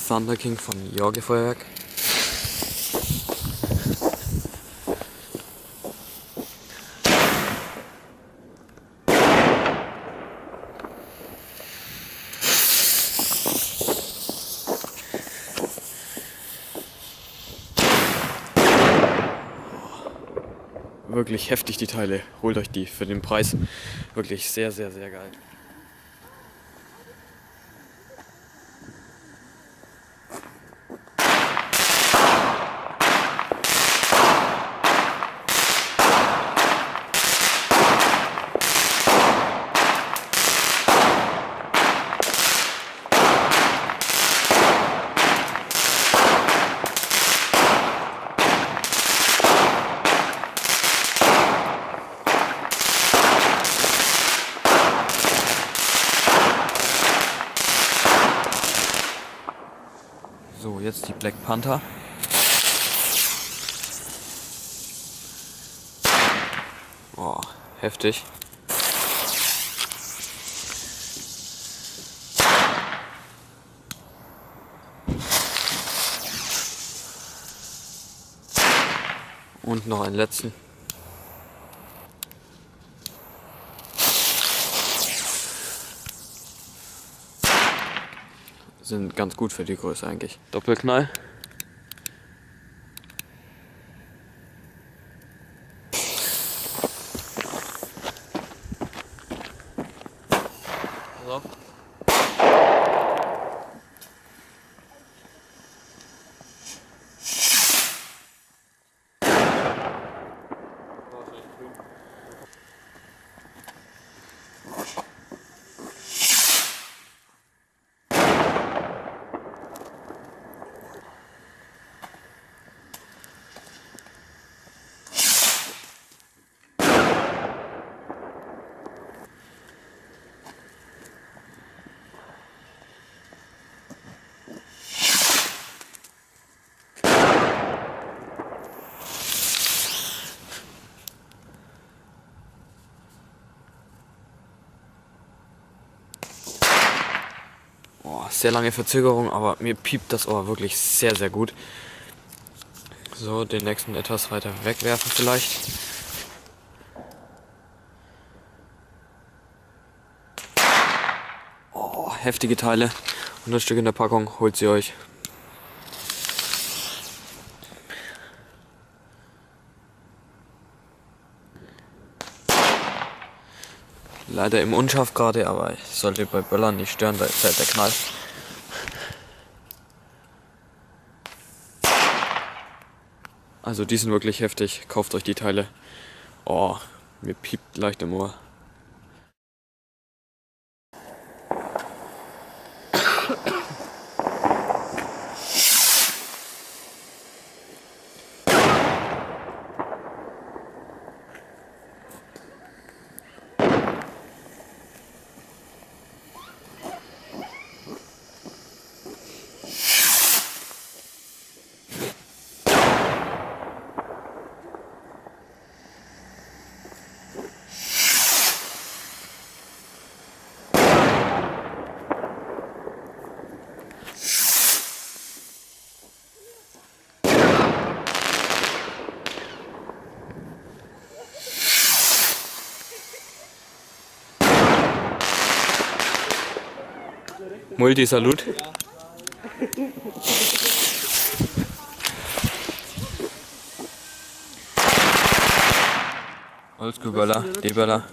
Thunder King von Jorge Feuerwerk. Wirklich heftig die Teile. Holt euch die für den Preis. Wirklich sehr, sehr, sehr geil. So, jetzt die Black Panther. Oh, heftig. Und noch einen letzten. Sind ganz gut für die Größe eigentlich. Doppelknall. So. Oh, sehr lange Verzögerung, aber mir piept das Ohr wirklich sehr, sehr gut. So, den nächsten etwas weiter wegwerfen vielleicht. Oh, heftige Teile. 100 Stück in der Packung, holt sie euch. Leider im Unscharf gerade, aber ich sollte bei Böllern nicht stören, da ist halt der Knall. Also die sind wirklich heftig, kauft euch die Teile. Oh, mir piept leicht im Ohr. Multisalut. Oldschool-Böller, D-Böller.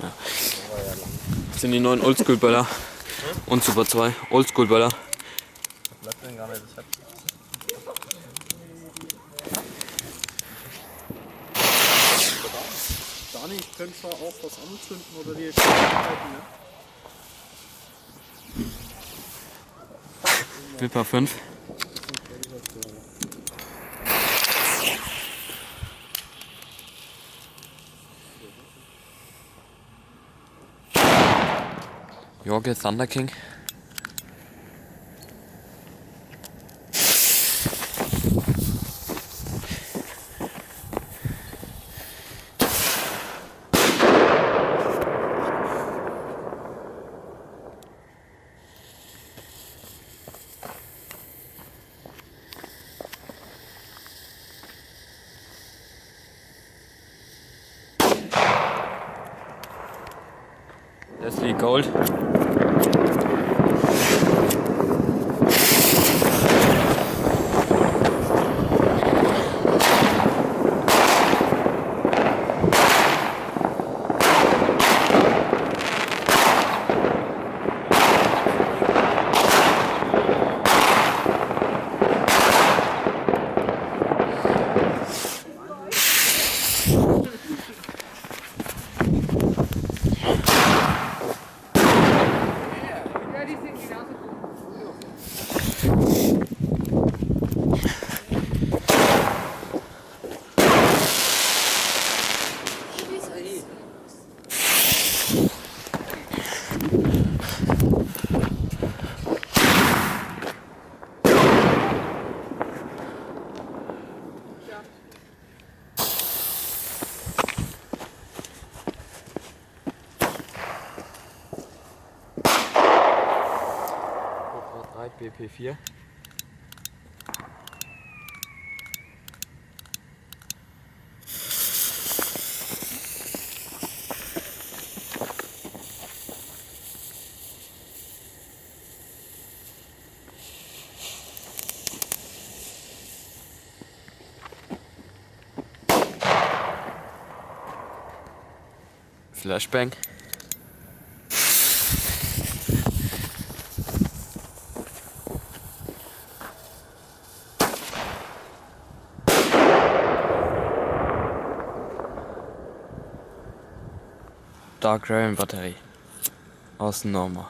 Ja. Das sind die neuen Oldschool-Böller und Super 2 Oldschool-Böller. Dani, ich könnte zwar auch was anzünden oder die halten, ne? Wipper 5. Jorge Thunder King. Grizzly Gold. BP4. Flashbang. Dark Raven Batterie aus Norma.